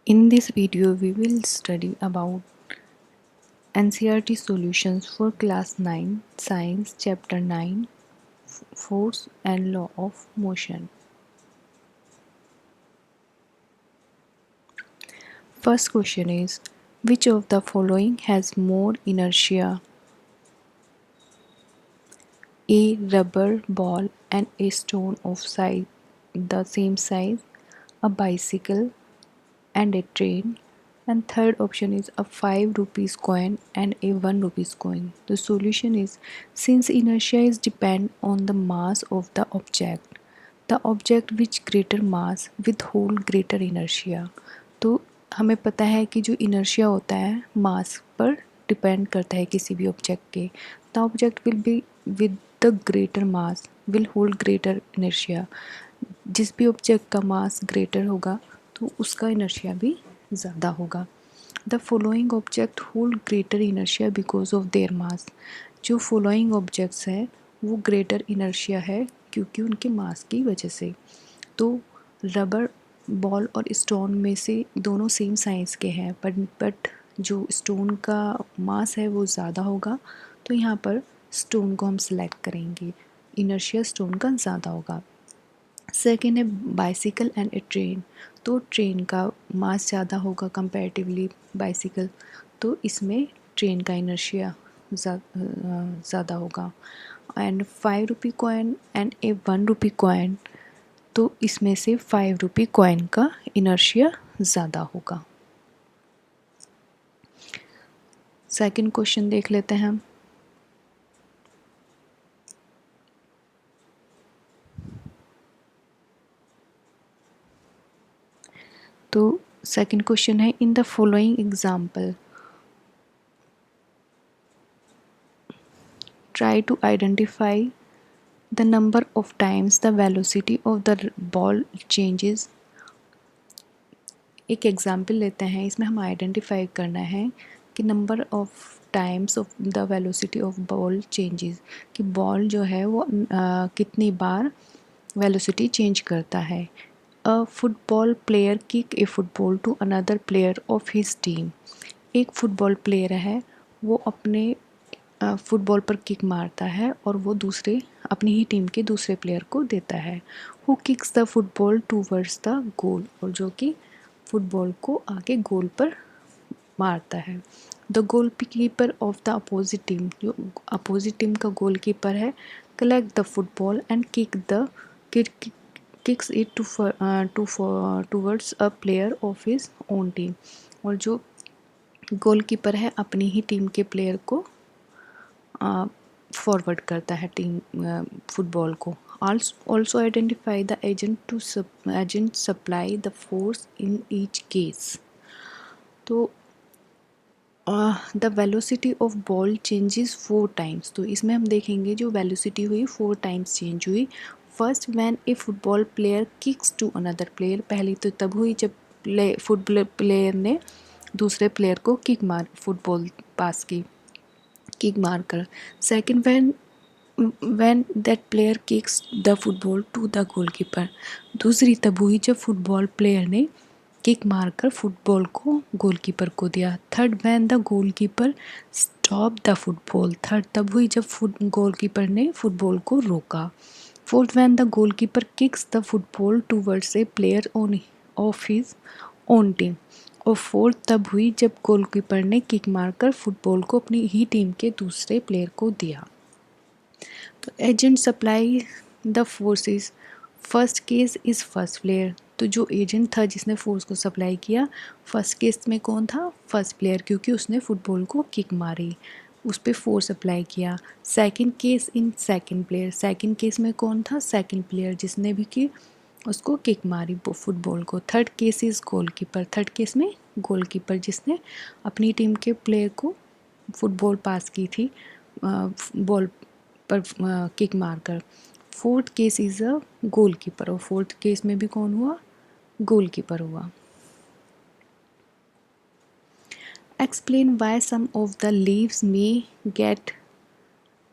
In this video, we will study about NCERT solutions for class 9 Science chapter 9 Force and Law of Motion. First question is, which of the following has more inertia? A rubber ball and a stone of the same size, a bicycle and a train, and third option is a 5 rupees coin and a 1 rupees coin. The solution is, since inertia is depend on the mass of the object which greater mass withhold greater inertia. तो हमें पता है कि जो inertia होता है मास पर depend करता है किसी भी ऑब्जेक्ट के. The object will be with the greater mass will hold greater inertia. जिस भी ऑब्जेक्ट का मास ग्रेटर होगा तो उसका इनर्शिया भी ज़्यादा होगा. The following object hold greater inertia because of their mass. जो फॉलोइंग ऑब्जेक्ट्स हैं वो ग्रेटर इनर्शिया है क्योंकि उनके मास की वजह से. तो रबर बॉल और स्टोन में से दोनों सेम साइज़ के हैं बट जो स्टोन का मास है वो ज़्यादा होगा, तो यहाँ पर स्टोन को हम सेलेक्ट करेंगे. इनर्शिया स्टोन का ज़्यादा होगा. सेकेंड है बाइसिकल एंड ए ट्रेन. तो ट्रेन का मास ज़्यादा होगा कंपैरेटिवली बाइसिकल, तो इसमें ट्रेन का इनर्शिया ज़्यादा होगा. And 5 rupee coin and A 1 rupee coin, तो इसमें से 5 रुपी कॉइन का इनर्शिया ज़्यादा होगा. सेकंड क्वेश्चन देख लेते हैं हम. तो सेकंड क्वेश्चन है, in the following example try to identify the number of times the velocity of the ball changes. एक एग्जाम्पल लेते हैं, इसमें हम आइडेंटिफाई करना है कि number of times of the velocity of ball changes, कि बॉल जो है वो कितनी बार वेलोसिटी चेंज करता है. A football player kick a football to another player of his team. एक फुटबॉल प्लेयर है वो अपने फुटबॉल पर किक मारता है और वो दूसरे अपनी ही टीम के दूसरे प्लेयर को देता है. Who kicks the football towards the goal, और जो कि फुटबॉल को आगे गोल पर मारता है. The goal keeper of the opposite team, जो अपोजिट टीम का गोल कीपर है, collect the football and kicks it towards a player of his own team. और जो गोल कीपर है अपनी ही टीम के प्लेयर को फॉरवर्ड करता है टीम फुटबॉल को. Also identify the agent supply the force in each case. तो the velocity of ball changes 4 times. तो इसमें हम देखेंगे जो वेलोसिटी हुई 4 टाइम्स चेंज हुई. First when a football player kicks to another player, पहली तो तब हुई जब फुटबॉल प्लेयर ने दूसरे प्लेयर को फुटबॉल पास की किक मार कर. Second when that player kicks the football to the goalkeeper, दूसरी तब हुई जब फुटबॉल प्लेयर ने किक मारकर फुटबॉल को गोलकीपर को दिया. Third when the goalkeeper stop the football, third तब हुई जब गोलकीपर ने फुटबॉल को रोका. Fourth when the goalkeeper kicks the football towards a player of his own team, और फोर्थ तब हुई जब गोलकीपर ने किक मारकर फुटबॉल को अपनी ही टीम के दूसरे प्लेयर को दिया. तो agent supply the forces, first case is first player. तो जो एजेंट था जिसने फोर्स को सप्लाई किया फर्स्ट केस में कौन था? फर्स्ट प्लेयर, क्योंकि उसने फुटबॉल को किक मारी, उस पर फोर्स अप्लाई किया. Second case in second player, second case में कौन था? सेकंड प्लेयर जिसने भी कि उसको किक मारी फुटबॉल को. Third case is goalkeeper, third case में गोलकीपर जिसने अपनी टीम के प्लेयर को फुटबॉल पास की थी बॉल पर किक मारकर. Fourth case is a goalkeeper, और फोर्थ केस में भी कौन हुआ? गोलकीपर हुआ. Explain why some of the leaves में get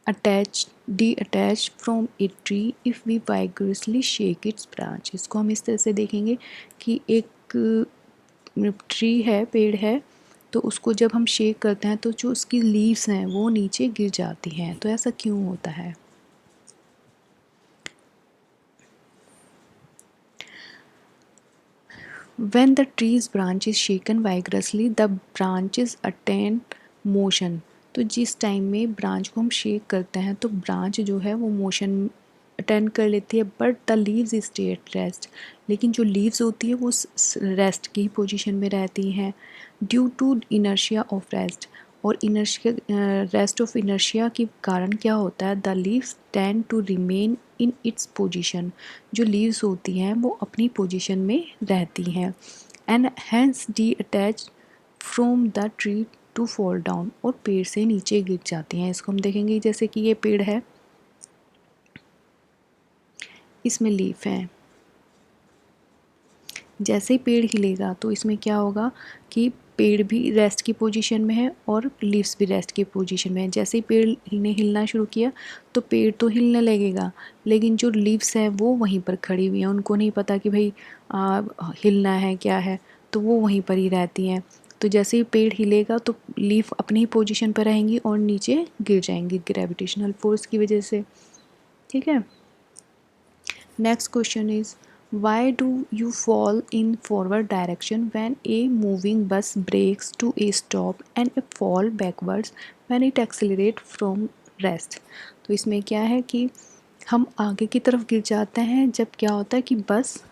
detached from a tree if we vigorously shake its branch. इसको हम इस तरह से देखेंगे कि एक ट्री है, पेड़ है, तो उसको जब हम शेक करते हैं तो जो उसकी लीव्स हैं वो नीचे गिर जाती हैं। तो ऐसा क्यों होता है? When the tree's branch is shaken vigorously, the branches attain motion. तो जिस टाइम में ब्रांच को हम शेक करते हैं तो ब्रांच जो है वो मोशन अटेंड कर लेती है, but the leaves stay at rest. लेकिन जो लीव्स होती है वो रेस्ट की पोजीशन में रहती हैं due to inertia of rest. और इनर्शिया, रेस्ट ऑफ इनर्शिया के कारण क्या होता है, the leaves tend to remain in its position. जो लीव्स होती हैं वो अपनी पोजीशन में रहती हैं and hence detach from the tree to fall down, और पेड़ से नीचे गिर जाती हैं। इसको हम देखेंगे, जैसे कि ये पेड़ है, इसमें लीफ है, जैसे ही पेड़ हिलेगा तो इसमें क्या होगा कि पेड़ भी रेस्ट की पोजीशन में है और लीव्स भी रेस्ट की पोजीशन में है। जैसे ही पेड़ ने हिलना शुरू किया तो पेड़ तो हिलने लगेगा, लेकिन जो लीव्स हैं वो वहीं पर खड़ी हुई हैं, उनको नहीं पता कि भाई हिलना है क्या है, तो वो वहीं पर ही रहती हैं। तो जैसे ही पेड़ हिलेगा तो लीफ अपनी ही पोजीशन पर रहेंगी और नीचे गिर जाएंगी ग्रेविटेशनल फोर्स की वजह से। ठीक है। Next question is, why do you fall in forward direction when a moving bus brakes to a stop and a fall backwards when it accelerates from rest? तो इसमें क्या है कि हम आगे की तरफ गिर जाते हैं जब क्या होता है कि बस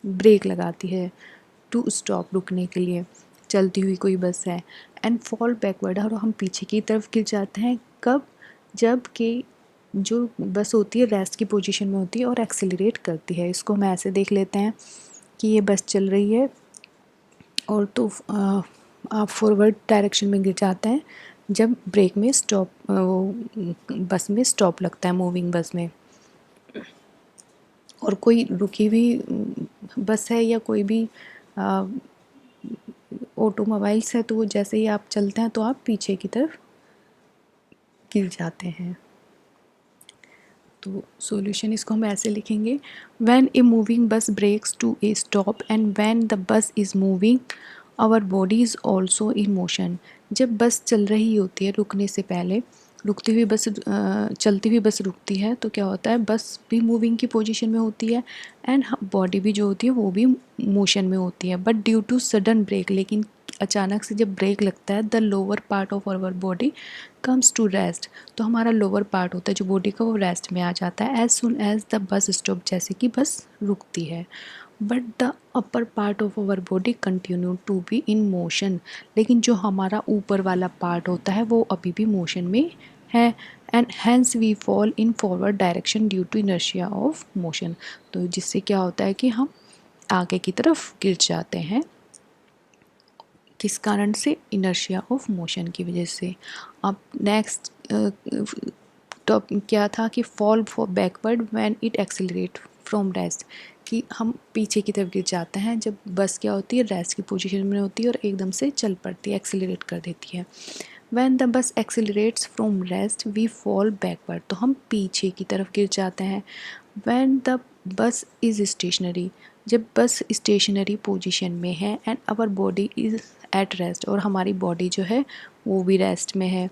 ब्रेक लगाती है टू स्टॉप, रुकने के लिए, चलती हुई कोई बस है, एंड फॉल बैकवर्ड, और हम पीछे की तरफ गिर जाते हैं कब, जब कि जो बस होती है रेस्ट की पोजीशन में होती है और एक्सेलरेट करती है। इसको हम ऐसे देख लेते हैं कि ये बस चल रही है और तो आप फॉरवर्ड डायरेक्शन में गिर जाते हैं जब ब्रेक में स्टॉप, बस में स्टॉप लगता है, मूविंग बस में। और कोई रुकी हुई बस है या कोई भी ऑटोमोबाइल्स है, तो वो जैसे ही आप चलते हैं तो आप पीछे की तरफ गिर जाते हैं। तो सॉल्यूशन इसको हम ऐसे लिखेंगे, when a moving bus brakes to a stop and when the bus is moving our body is also in motion. जब बस चल रही होती है, रुकने से पहले, रुकती हुई बस, चलती हुई बस रुकती है तो क्या होता है, बस भी मूविंग की पोजीशन में होती है एंड बॉडी भी जो होती है वो भी मोशन में होती है, but due to sudden brake, लेकिन अचानक से जब ब्रेक लगता है, the lower part of our body comes to rest. तो हमारा लोअर पार्ट होता है जो बॉडी का, वो रेस्ट में आ जाता है as soon as the bus stop, जैसे कि बस रुकती है। But the upper part of our body continue to be in motion, लेकिन जो हमारा ऊपर वाला पार्ट होता है वो अभी भी मोशन में है and hence we fall in forward direction due to inertia of motion. तो जिससे क्या होता है कि हम आगे की तरफ गिर जाते हैं, किस कारण से, इनर्शिया ऑफ मोशन की वजह से। अब नेक्स्ट टॉप क्या था कि fall for backward when it accelerate from rest, कि हम पीछे की तरफ गिर जाते हैं जब बस क्या होती है, रेस्ट की पोजीशन में होती है और एकदम से चल पड़ती है, एक्सेलरेट कर देती है। When the bus accelerates from rest we fall backward, तो हम पीछे की तरफ गिर जाते हैं। When the bus is stationary, जब बस स्टेशनरी पोजीशन में है and our body is at rest, और हमारी बॉडी जो है वो भी रेस्ट में है।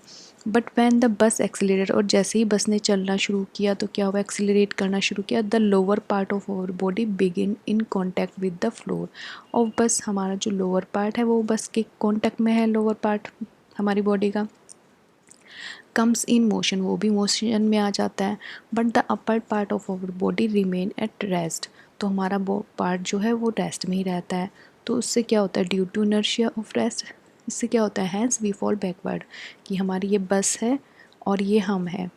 बट व्हेन द बस एक्सेलरेट, और जैसे ही बस ने चलना शुरू किया तो क्या हुआ, एक्सेलरेट करना शुरू किया, the lower part of our body begin in contact with the floor. और बस हमारा जो लोअर पार्ट है वो बस के कॉन्टैक्ट में है, लोअर पार्ट हमारी बॉडी का, कम्स इन मोशन, वो भी मोशन में आ जाता है। But the upper part of our body remain at rest, तो हमारा पार्ट जो है वो रेस्ट में ही रहता है। तो उससे क्या होता है, due to inertia of rest, इससे क्या होता है, हैंस वी फॉल बैकवर्ड, कि हमारी ये बस है और ये हम है,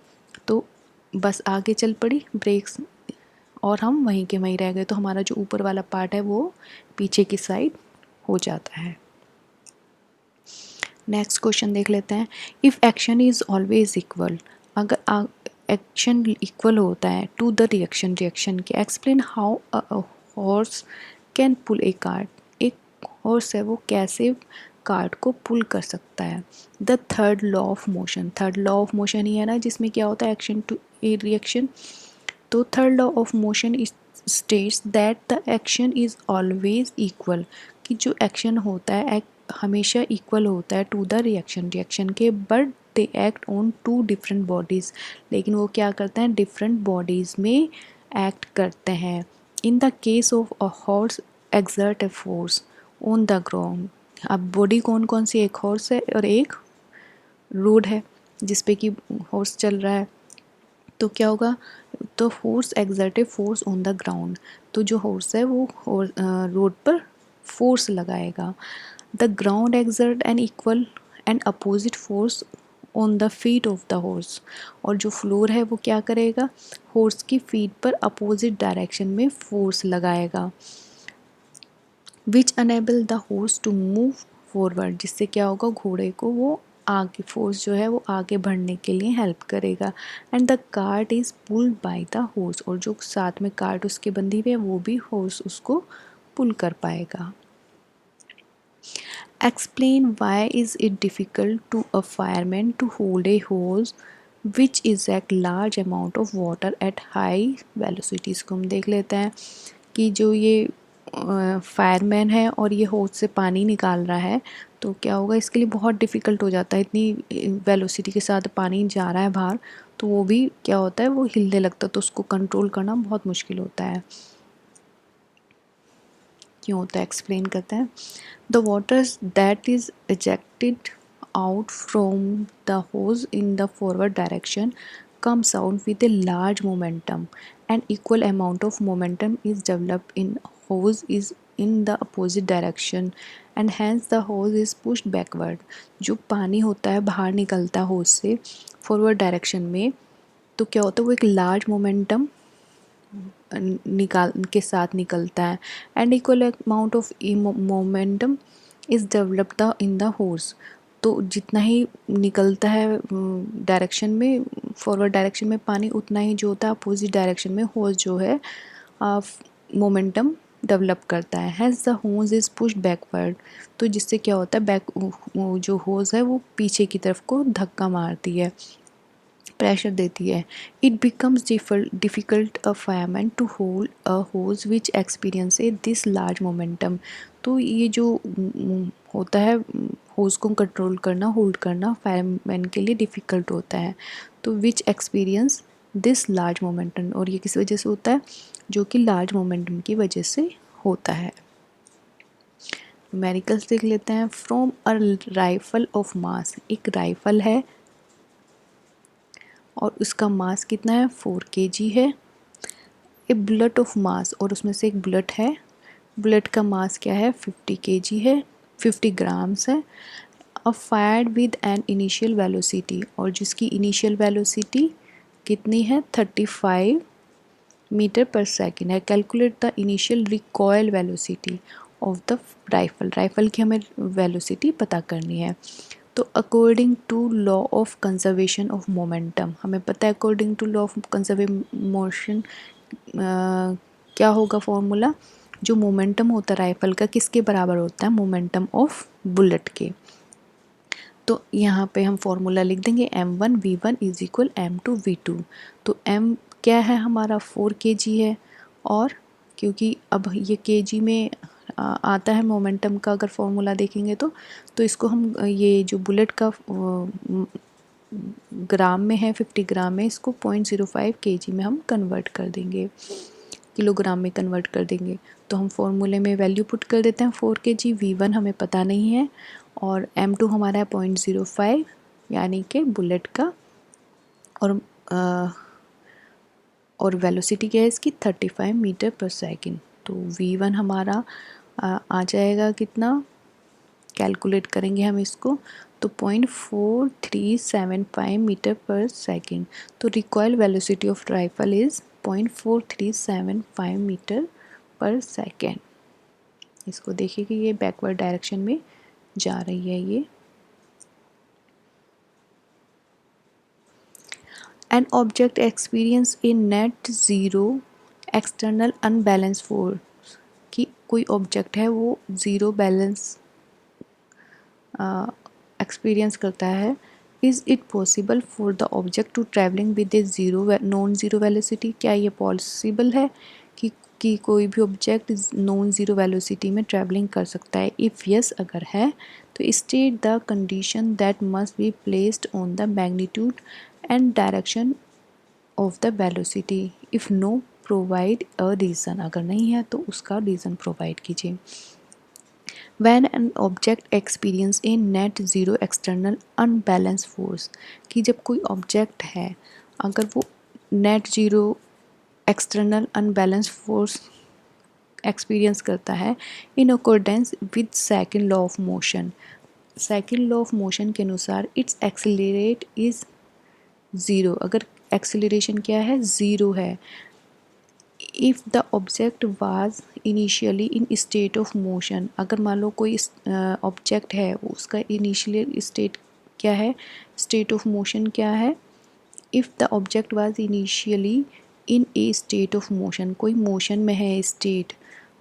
तो बस आगे चल पड़ी ब्रेक्स और हम वहीं के वहीं रह गए, तो हमारा जो ऊपर वाला पार्ट है वो पीछे की साइड हो जाता है। नेक्स्ट क्वेश्चन देख लेते हैं, if action is always equal, अगर एक्शन इक्वल होता है टू द रिएक्शन, रिएक्शन के, explain how a horse can pull a cart, एक हॉर्स है वो कैसे कार्ट को पुल कर सकता है। The third law of motion, third law of motion ही है ना जिसमें क्या होता है, एक्शन टू ए रिएक्शन। तो third law of motion states that the action is always equal, कि जो एक्शन होता है हमेशा इक्वल होता है टू द रिएक्शन के, but they act on two different bodies, लेकिन वो क्या करते हैं डिफरेंट बॉडीज़ में एक्ट करते हैं. In the case of a horse exert A force on the ground. अब बॉडी कौन कौन सी, एक हॉर्स है और एक रोड है जिसपे कि हॉर्स चल रहा है. तो क्या होगा, तो force exerted force on the ground, तो जो हॉर्स है वो रोड पर फोर्स लगाएगा. The ground exert an equal and opposite force on the feet of the horse, और जो फ्लोर है वो क्या करेगा, हॉर्स की फीट पर अपोजिट डायरेक्शन में फोर्स लगाएगा. Which enable the horse to move forward, जिससे क्या होगा घोड़े को वो आगे, फोर्स जो है वो आगे बढ़ने के लिए हेल्प करेगा. And the cart is pulled by the horse, और जो साथ में कार्ट उसके बंधी हुई है वो भी हॉर्स उसको पुल कर पाएगा. Explain why is it difficult to a fireman to hold a hose which is एक large amount of water at high velocities. को हम देख लेते हैं कि जो ये फायरमैन है और ये होज से पानी निकाल रहा है, तो क्या होगा इसके लिए बहुत डिफ़िकल्ट हो जाता है, इतनी वेलोसिटी के साथ पानी जा रहा है बाहर, तो वो भी क्या होता है वो हिलने लगता है, तो उसको कंट्रोल करना बहुत मुश्किल होता है. क्यों होता है एक्सप्लेन करते हैं. The water that is ejected out from the hose in the forward direction comes out with a large momentum, and equal amount of momentum is developed in hose is in the opposite direction, and hence the hose is pushed backward. जो पानी होता है बाहर निकलता है होज से forward direction में, तो क्या होता है वो एक लार्ज मोमेंटम निकाल के साथ निकलता है. And equal amount of momentum is developed in the horse, तो जितना ही निकलता है डायरेक्शन में फॉरवर्ड डायरेक्शन में पानी, उतना ही जो होता है अपोजिट डायरेक्शन में हॉर्स जो है मोमेंटम डेवलप करता है. Has the horse is push backward, तो जिससे क्या होता है बैक जो हॉर्स है वो पीछे की तरफ को धक्का मारती है, प्रेशर देती है. It becomes difficult a fireman to hold a hose which experience a this large momentum. तो ये जो होता है होज को कंट्रोल करना, होल्ड करना फायरमैन के लिए डिफ़िकल्ट होता है. तो विच एक्सपीरियंस दिस लार्ज मोमेंटम, और ये किस वजह से होता है, जो कि लार्ज मोमेंटम की वजह से होता है. न्यूमेरिकल्स देख लेते हैं. From a rifle of mass, एक राइफल है और उसका मास कितना है 4 kg है. ए बुलेट ऑफ मास, और उसमें से एक बुलेट है, बुलेट का मास क्या है 50 kg है, 50 ग्राम्स है. A fired with an initial velocity, और जिसकी इनिशियल वेलोसिटी कितनी है 35 मीटर पर सेकेंड है. Calculate the initial recoil velocity of the rifle, rifle की हमें वेलोसिटी पता करनी है. तो according to law of conservation of momentum, हमें पता है according to law of conservation क्या होगा फॉर्मूला, जो मोमेंटम होता है राइफल का किसके बराबर होता है, मोमेंटम ऑफ बुलेट के. तो यहाँ पे हम फॉर्मूला लिख देंगे m1v1 इज इक्वल m2v2. तो m क्या है हमारा 4 kg है, और क्योंकि अब ये kg में आता है मोमेंटम का, अगर फॉर्मूला देखेंगे तो इसको हम ये जो बुलेट का ग्राम में है 50 ग्राम में, इसको 0.05 kg में हम कन्वर्ट कर देंगे, किलोग्राम में कन्वर्ट कर देंगे. तो हम फॉर्मूले में वैल्यू पुट कर देते हैं 4 kg. v1 हमें पता नहीं है और m2 हमारा है 0.05 यानी कि बुलेट का, और वेलोसिटी क्या है इसकी 35 मीटर पर सेकेंड. तो v1 हमारा आ जाएगा कितना, कैलकुलेट करेंगे हम इसको तो 0.4375 मीटर पर सेकेंड. तो recoil velocity of rifle is 0.4375 metre per second. इसको देखिए कि ये बैकवर्ड डायरेक्शन में जा रही है ये. An object experience A net zero external unbalance force, कि कोई ऑब्जेक्ट है वो ज़ीरो बैलेंस एक्सपीरियंस करता है. Is it possible for the object to travelling with a zero non zero velocity, क्या ये पॉसिबल है कि कि कोई भी ऑब्जेक्ट नॉन ज़ीरो वेलोसिटी में ट्रैवलिंग कर सकता है? इफ़ यस अगर है तो state the condition that must be placed on the magnitude and direction of the velocity. If no provide a reason, अगर नहीं है तो उसका रीज़न प्रोवाइड कीजिए। When an object experience a net zero external unbalanced force, कि जब कोई object है अगर वो net zero external unbalance force experience करता है in accordance with second law of motion, second law of motion के अनुसार इट्स एक्सेलरेट इज़ ज़ीरो, अगर एक्सेलरेशन क्या है ज़ीरो है। If the object was initially in state of motion, अगर मान लो कोई ऑब्जेक्ट है उसका इनिशियल स्टेट क्या है, स्टेट ऑफ मोशन क्या है। If the object was initially in a state of motion, कोई मोशन में है state,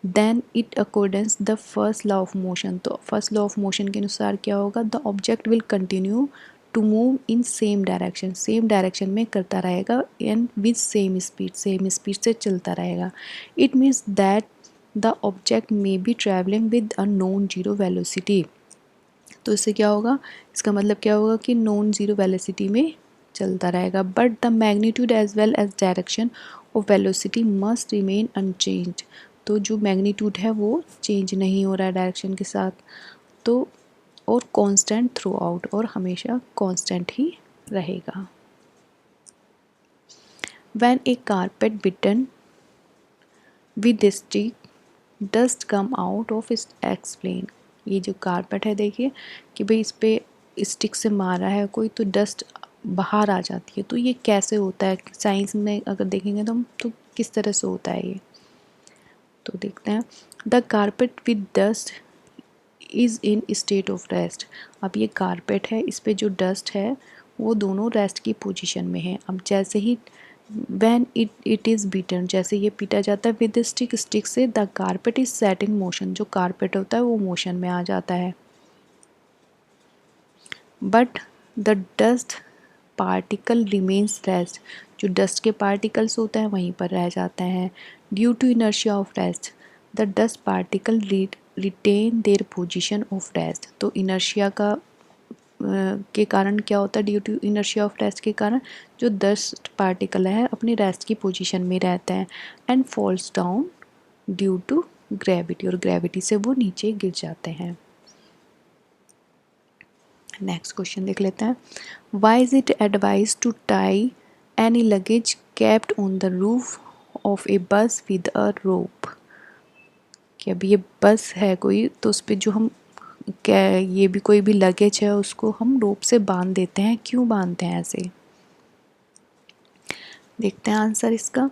then it accordance the first law of motion, तो फर्स्ट लॉ ऑफ मोशन के अनुसार क्या होगा, the object will continue to move in same direction, same direction में करता रहेगा एंड विद सेम स्पीड से चलता रहेगा। It means that the object may be travelling with a non zero velocity, तो इससे क्या होगा, इसका मतलब क्या होगा कि नॉन जीरो वेलोसिटी में चलता रहेगा, but the magnitude as well as direction of velocity must remain unchanged, तो जो मैग्नीट्यूड है वो चेंज नहीं हो रहा है डायरेक्शन के साथ, तो और कांस्टेंट थ्रू आउट, और हमेशा कांस्टेंट ही रहेगा। When a carpet beaten with stick dust come out of is explain, ये जो कारपेट है देखिए कि भाई इस पे स्टिक से मारा है कोई तो डस्ट बाहर आ जाती है, तो ये कैसे होता है साइंस में अगर देखेंगे तो हम तो किस तरह से होता है ये, तो देखते हैं। The carpet with dust is in state of rest, अब ये कारपेट है इस पे जो डस्ट है वो दोनों रेस्ट की पोजीशन में है। अब जैसे ही वैन इट इज़ बीटन, जैसे ये पीटा जाता है विद स्टिक, स्टिक से the carpet is set in motion, जो कारपेट होता है वो मोशन में आ जाता है। But the dust particle remains rest, जो डस्ट के पार्टिकल्स होते हैं वहीं पर रह जाते हैं। Due to inertia of rest the dust particle retain their position of rest, तो इनर्शिया का के कारण क्या होता है, due to inertia of rest के कारण जो डस्ट पार्टिकल है अपनी रेस्ट की पोजीशन में रहते हैं and falls down due to gravity, और ग्रेविटी से वो नीचे गिर जाते हैं। नेक्स्ट क्वेश्चन देख लेते हैं। Why is it advise to tie any luggage kept on the roof of a bus with अ रोप, कि अब ये बस है कोई तो उस पर जो हम क्या ये भी कोई भी लगेज है उसको हम रोप से बांध देते हैं, क्यों बांधते हैं ऐसे, देखते हैं आंसर इसका।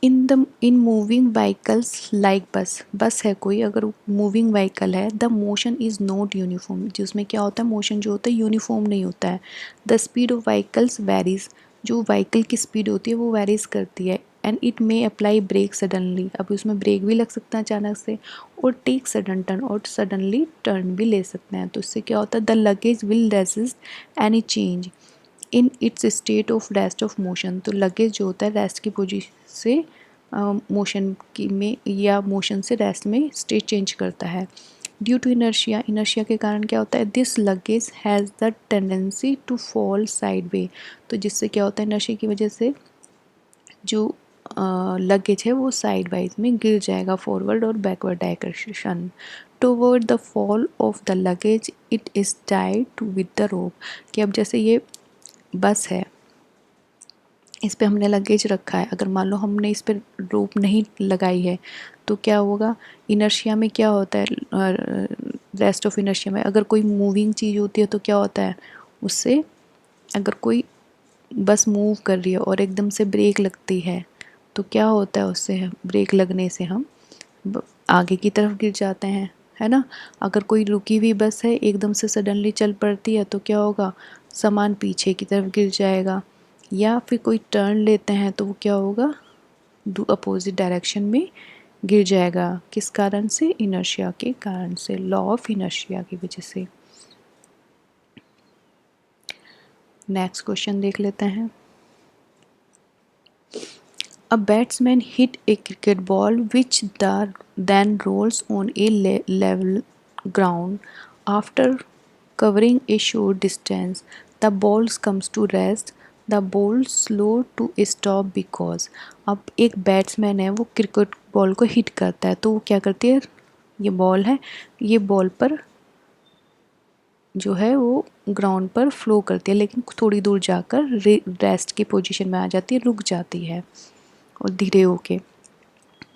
इन मूविंग व्हीकल्स लाइक बस, बस है कोई अगर मूविंग व्हीकल है, the motion is not uniform, जिसमें क्या होता है मोशन जो होता है यूनिफॉर्म नहीं होता है। The speed of vehicles varies, जो व्हीकल की स्पीड होती है वो वेरीज करती है। And it may apply brake suddenly, अभी उसमें ब्रेक भी लग सकता है अचानक से, और टेक सडन टर्न, और सडनली टर्न भी ले सकते हैं, तो इससे क्या होता है the luggage will resist any change in its state of rest of motion, तो लगेज जो होता है रेस्ट की पोजीशन से मोशन की में या मोशन से रेस्ट में स्टेट चेंज करता है। ड्यू टू इनर्शिया, इनर्शिया के कारण क्या होता है this luggage has the tendency to fall side way, तो जिससे क्या होता है इनर्शिया की वजह से जो लगेज है वो साइड वाइज में गिर जाएगा, फॉरवर्ड और backward direction toward the fall of the luggage it is tied with the rope, कि अब जैसे ये बस है इस पे हमने लगेज रखा है, अगर मान लो हमने इस पर रोप नहीं लगाई है तो क्या होगा, इनर्शिया में क्या होता है, रेस्ट ऑफ इनर्शिया में अगर कोई मूविंग चीज़ होती है तो क्या होता है उससे, अगर कोई बस मूव कर रही है और एकदम से ब्रेक लगती है तो क्या होता है उससे, ब्रेक लगने से हम आगे की तरफ गिर जाते हैं, है ना। अगर कोई रुकी हुई बस है एकदम से सडनली चल पड़ती है तो क्या होगा, सामान पीछे की तरफ गिर जाएगा, या फिर कोई टर्न लेते हैं तो वो क्या होगा अपोजिट डायरेक्शन में गिर जाएगा, किस कारण से, इनर्शिया के कारण से, लॉ ऑफ इनर्शिया की वजह से। नेक्स्ट क्वेश्चन देख लेते हैं। A batsman hit a cricket ball which then rolls on a level ground. After covering a short distance, the ball comes to rest. The ball slow to stop because अब एक batsman है वो cricket ball को hit करता है तो वो क्या करती है, ये बॉल है, ये बॉल पर जो है वो ग्राउंड पर फ्लो करती है लेकिन थोड़ी दूर जाकर रेस्ट की पोजीशन में आ जाती है, रुक जाती है और धीरे होके।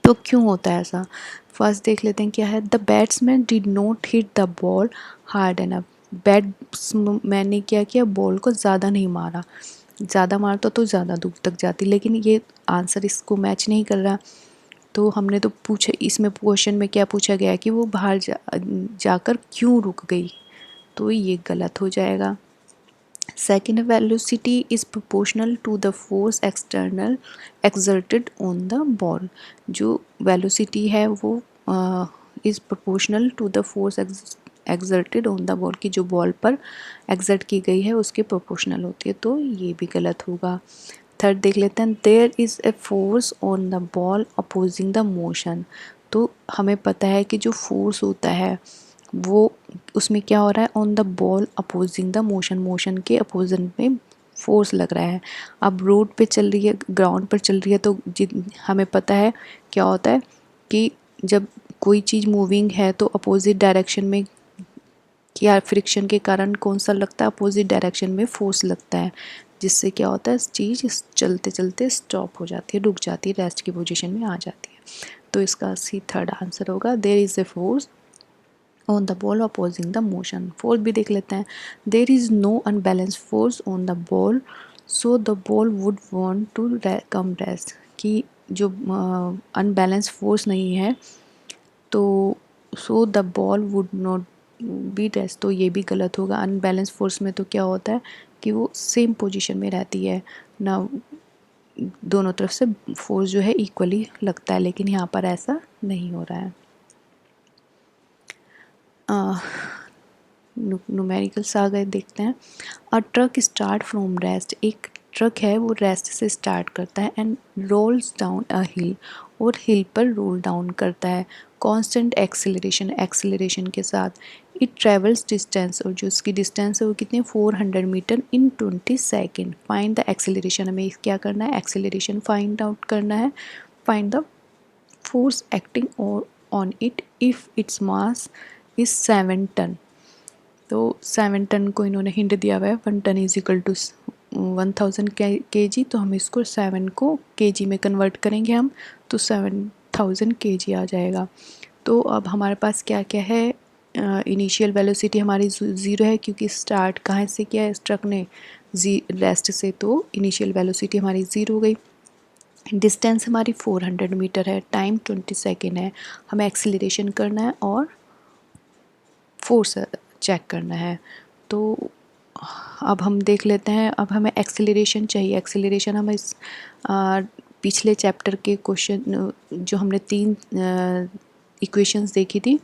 तो क्यों होता है ऐसा? फर्स्ट देख लेते हैं क्या है। The batsman did not hit the ball hard enough. Batsman ने क्या किया, बॉल को ज़्यादा नहीं मारा, ज़्यादा मारता तो ज़्यादा दूर तक जाती, लेकिन ये आंसर इसको मैच नहीं कर रहा। तो हमने तो पूछा, इसमें क्वेश्चन में क्या पूछा गया कि वो बाहर जाकर क्यों रुक गई, तो ये गलत हो जाएगा। Second, velocity is proportional to the force external exerted on the ball. जो velocity है वो is proportional to the force exerted on the ball, की जो बॉल पर exert की गई है उसके proportional होती है, तो ये भी गलत होगा। थर्ड देख लेते हैं। There is a force on the ball opposing the motion. तो हमें पता है कि जो फोर्स होता है वो उसमें क्या हो रहा है, on the ball opposing the motion, motion के अपोजिट में फोर्स लग रहा है। अब रोड पे चल रही है, ग्राउंड पर चल रही है, तो हमें पता है क्या होता है कि जब कोई चीज़ मूविंग है तो अपोजिट डायरेक्शन में क्या फ्रिक्शन के कारण कौन सा लगता है, अपोजिट डायरेक्शन में फोर्स लगता है, जिससे क्या होता है चीज़ चलते चलते स्टॉप हो जाती है, रुक जाती है, रेस्ट की पोजीशन में आ जाती है। तो इसका सी थर्ड आंसर होगा, there is a force on the ball opposing the motion. Fourth भी देख लेते हैं। There is no unbalance force on the ball so the ball would want to come rest. कि जो अनबैलेंस फोर्स नहीं है तो so the ball would not be rest, तो ये भी गलत होगा। अनबैलेंस फोर्स में तो क्या होता है कि वो सेम पोजीशन में रहती है ना, दोनों तरफ से फोर्स जो है इक्वली लगता है, लेकिन यहाँ पर ऐसा नहीं हो रहा है। न्यूमेरिकल्स आ गए, देखते हैं। अ ट्रक स्टार्ट फ्रॉम रेस्ट। एक ट्रक है वो रेस्ट से स्टार्ट करता है एंड रोल्स डाउन अ हिल, और हिल पर रोल डाउन करता है कांस्टेंट एक्सेलरेशन, एक्सेलरेशन के साथ। इट ट्रेवल्स डिस्टेंस, और जो उसकी डिस्टेंस है वो कितनी, 400 metre in 20 second. Find the acceleration, हमें क्या करना है, एक्सेलरेशन फाइंड आउट करना है। Find the force acting on it if its mass is 7 tonne. तो 7 टन को इन्होंने हिंट दिया हुआ है, 1 टन इज इक्वल टू 1000 के जी, तो हम इसको 7 को के जी में कन्वर्ट करेंगे हम, तो 7000 के जी आ जाएगा। तो अब हमारे पास क्या क्या है, इनिशियल वेलोसिटी हमारी 0 है क्योंकि स्टार्ट कहाँ से किया है इस ट्रक ने, रेस्ट से, तो इनिशियल वेलोसिटी हमारी 0 हो गई। डिस्टेंस हमारी 400 मीटर है, टाइम 20 सेकेंड है, हमें एक्सीलरेशन करना है और फोर्स चेक करना है। तो अब हम देख लेते हैं, अब हमें एक्सेलरेशन चाहिए। एक्सेलरेशन हमें इस पिछले चैप्टर के क्वेश्चन जो हमने 3 इक्वेशंस देखी थी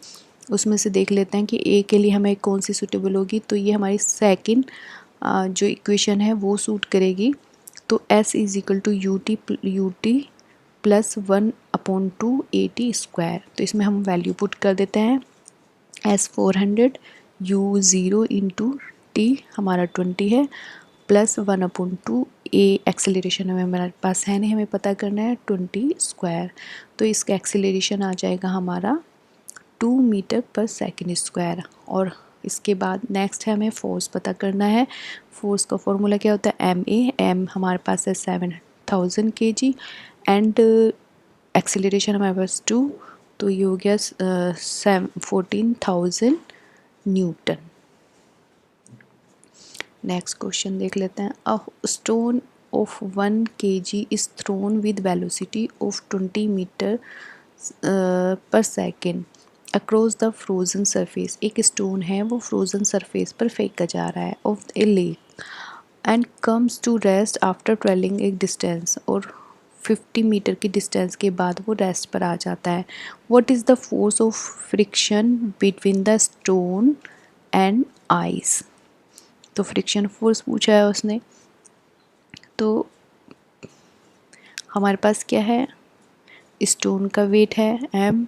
उसमें से देख लेते हैं कि ए के लिए हमें कौन सी सूटेबल होगी। तो ये हमारी सेकंड जो इक्वेशन है वो सूट करेगी। तो S is equal to u t plus 1/2 AT square. तो इसमें हम वैल्यू पुट कर देते हैं। S 400, U 0 इंटू टी हमारा 20 है, प्लस 1/2 A एक्सेलरेशन हमें हमारे पास है नहीं, हमें पता करना है 20 स्क्वायर। तो इसका एक्सेलरेशन आ जाएगा हमारा 2 मीटर पर सेकेंड स्क्वायर। और इसके बाद नेक्स्ट है हमें फोर्स पता करना है। फोर्स का फॉर्मूला क्या होता है, एम हमारे पास है 7000 kg एंड एक्सेलरेशन हमारे पास 2, तो ये हो गया 14,000 न्यूटन। नेक्स्ट क्वेश्चन देख लेते हैं। A stone of 1 kg is thrown with velocity of 20 metre per second across the frozen surface. एक स्टोन है वो फ्रोज़न सरफेस पर फेंका जा रहा है of a lake and comes to rest after travelling एक डिस्टेंस, और 50 मीटर की डिस्टेंस के बाद वो रेस्ट पर आ जाता है। What is the force of friction between the stone and ice. तो फ्रिक्शन फोर्स पूछा है उसने। तो हमारे पास क्या है, स्टोन का वेट है m,